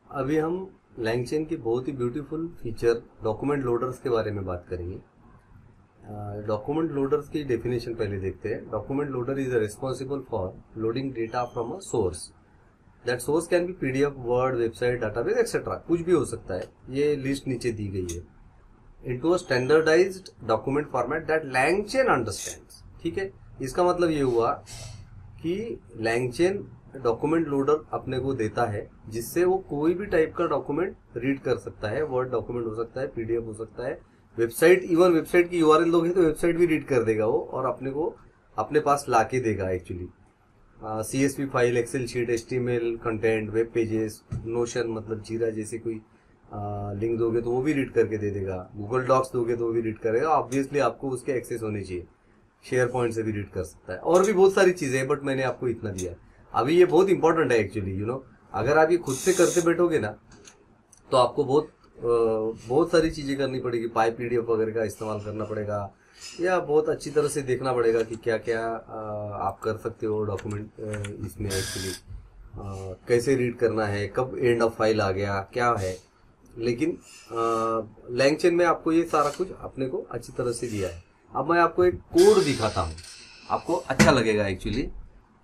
अभी हम लैंगचेन की बहुत ही ब्यूटीफुल फीचर डॉक्यूमेंट लोडर्स के बारे में बात करेंगे। डॉक्यूमेंट लोडर्स की डेफिनेशन पहले देखते हैं। Document loader is responsible for loading data from a source. That source can be PDF, word, website, database etcetera, कुछ भी हो सकता है। ये लिस्ट नीचे दी गई है। Into a standardised document format that LangChain understands. ठीक है, इसका मतलब ये हुआ कि लैंगचेन डॉक्यूमेंट लोडर अपने को देता है जिससे वो कोई भी टाइप का डॉक्यूमेंट रीड कर सकता है। वर्ड डॉक्यूमेंट हो सकता है, पीडीएफ हो सकता है, वेबसाइट, इवन वेबसाइट की यूआरएल दोगे तो वेबसाइट भी रीड कर देगा वो और अपने को अपने पास लाके देगा। Actually CSV file, Excel sheet, HTML content, web pages, Notion मतलब जीरा जैसे कोई लिंक दोगे तो वो भी रीड करके दे देगा। गूगल डॉक्स दोगे तो वो भी रीड करेगा। ऑब्वियसली आपको उसके एक्सेस होनी चाहिए। शेयर पॉइंट से भी रीड कर सकता है और भी बहुत सारी चीजें हैं, बट मैंने आपको इतना दिया है। अभी ये बहुत इंपॉर्टेंट है एक्चुअली, अगर आप ये खुद से करते बैठोगे ना तो आपको बहुत सारी चीजें करनी पड़ेगी। पाइप पीडीएफ वगैरह का इस्तेमाल करना पड़ेगा या बहुत अच्छी तरह से देखना पड़ेगा कि क्या क्या आप कर सकते हो डॉक्यूमेंट इसमें एक्चुअली कैसे रीड करना है, कब एंड ऑफ फाइल आ गया, क्या है। लेकिन लैंगचेन में आपको ये सारा कुछ अपने को अच्छी तरह से दिया है। अब मैं आपको एक कोड दिखाता हूँ, आपको अच्छा लगेगा एक्चुअली।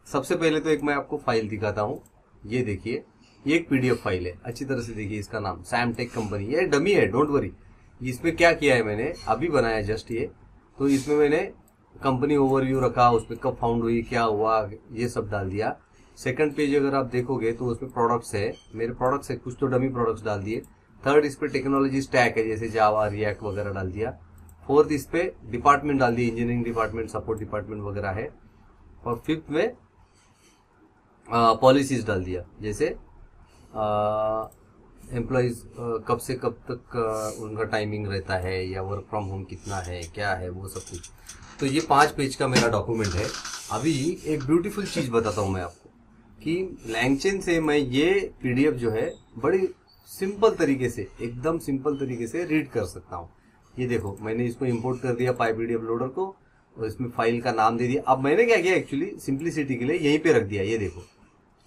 सबसे पहले तो एक मैं आपको फाइल दिखाता हूँ। ये देखिए, ये एक पीडीएफ फाइल है। अच्छी तरह से देखिए, इसका नाम सैमटेक कंपनी, ये डमी है, डोंट वरी। इसमें क्या किया है मैंने, अभी बनाया जस्ट ये। तो इसमें मैंने कंपनी ओवरव्यू रखा, उसमें कब फाउंड हुई, क्या हुआ, ये सब डाल दिया। सेकंड पेज अगर आप देखोगे तो उसमें प्रोडक्ट्स है, मेरे प्रोडक्ट्स है, कुछ तो डमी प्रोडक्ट्स डाल दिए। थर्ड इस पे टेक्नोलॉजी स्टैक है, जैसे जावा, रिएक्ट वगैरह डाल दिया। फोर्थ इस पे डिपार्टमेंट डाल दिए, इंजीनियरिंग डिपार्टमेंट, सपोर्ट डिपार्टमेंट वगैरह है। और फिफ्थ में पॉलिसीज डाल दिया, जैसे एम्प्लॉयज कब से कब तक उनका टाइमिंग रहता है या वर्क फ्रॉम होम कितना है, क्या है, वो सब कुछ। तो ये 5 पेज का मेरा डॉक्यूमेंट है। अभी एक ब्यूटीफुल चीज बताता हूँ मैं आपको कि लैंगचेन से मैं ये पीडीएफ जो है बड़ी सिंपल तरीके से, एकदम सिंपल तरीके से रीड कर सकता हूँ। ये देखो, मैंने इसको इंपोर्ट कर दिया पाई पीडीएफ लोडर को और इसमें फाइल का नाम दे दिया। अब मैंने क्या किया एक्चुअली, सिंप्लिसिटी के लिए यहीं पे रख दिया। ये देखो,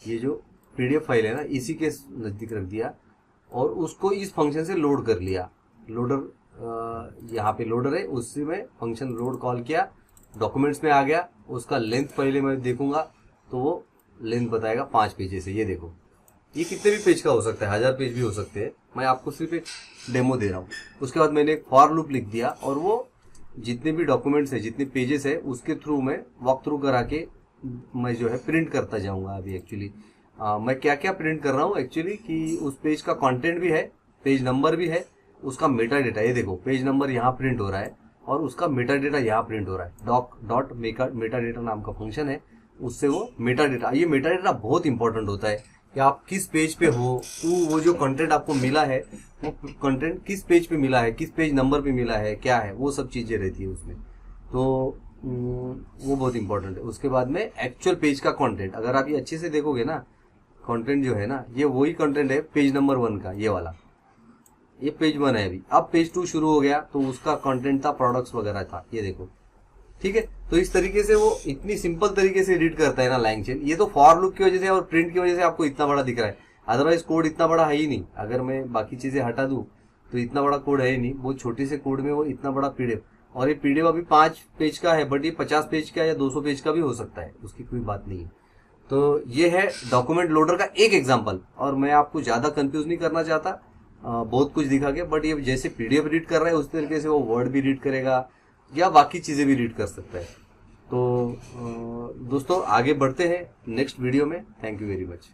ये जो पीडीएफ फाइल है ना, इसी के नजदीक रख दिया और उसको इस फंक्शन से लोड कर लिया। लोडर यहाँ पे लोडर है, उससे मैं फंक्शन लोड कॉल किया, डॉक्यूमेंट्स में आ गया। उसका लेंथ पहले मैं देखूंगा तो वो लेंथ बताएगा 5 पेजेस से। ये देखो, ये कितने भी पेज का हो सकता है, 1000 पेज भी हो सकते हैं। मैं आपको सिर्फ एक डेमो दे रहा हूँ। उसके बाद मैंने एक फॉर लूप लिख दिया और वो जितने भी डॉक्यूमेंट्स है, जितने पेजेस है, उसके थ्रू मैं वॉक थ्रू करा के मैं जो है प्रिंट करता जाऊंगा। अभी एक्चुअली मैं क्या क्या प्रिंट कर रहा हूँ एक्चुअली कि उस पेज का कंटेंट भी है, पेज नंबर भी है, उसका मेटा डेटा। ये देखो, पेज नंबर यहाँ प्रिंट हो रहा है और उसका मेटा डेटा यहाँ प्रिंट हो रहा है। डॉट मेटा डेटा नाम का फंक्शन है, उससे वो मेटा डेटा, ये मेटा डेटा बहुत इंपॉर्टेंट होता है कि आप किस पेज पे हो, वो जो कंटेंट आपको मिला है वो कंटेंट किस पेज पे मिला है, किस पेज नंबर पे मिला है, क्या है, वो सब चीजें रहती है उसमें। तो वो बहुत इंपॉर्टेंट है। उसके बाद में एक्चुअल पेज का कंटेंट, अगर आप ये अच्छे से देखोगे ना, कंटेंट जो है ना, ये वही कंटेंट है पेज नंबर 1 का, ये वाला, ये पेज 1 है अभी। अब पेज 2 शुरू हो गया तो उसका कंटेंट था, प्रोडक्ट्स वगैरह था, ये देखो। ठीक है, तो इस तरीके से वो इतनी सिंपल तरीके से रीड करता है ना लैंगचेन। ये तो फॉर लूप की वजह से और प्रिंट की वजह से आपको इतना बड़ा दिख रहा है, अदरवाइज कोड इतना बड़ा है ही नहीं। अगर मैं बाकी चीजें हटा दूं तो इतना बड़ा कोड है ही नहीं। बहुत छोटे से कोड में वो इतना बड़ा पीडीएफ, और ये पीडीएफ अभी 5 पेज का है, बट ये 50 पेज का या 200 पेज का भी हो सकता है, उसकी कोई बात नहीं है। तो ये है डॉक्यूमेंट लोडर का एक एग्जांपल, और मैं आपको ज्यादा कंफ्यूज नहीं करना चाहता बहुत कुछ दिखा के। बट ये जैसे पीडीएफ रीड कर रहा है उस तरीके से वो वर्ड भी रीड करेगा या बाकी चीजें भी रीड कर सकता है। तो दोस्तों आगे बढ़ते हैं नेक्स्ट वीडियो में। Thank you very much.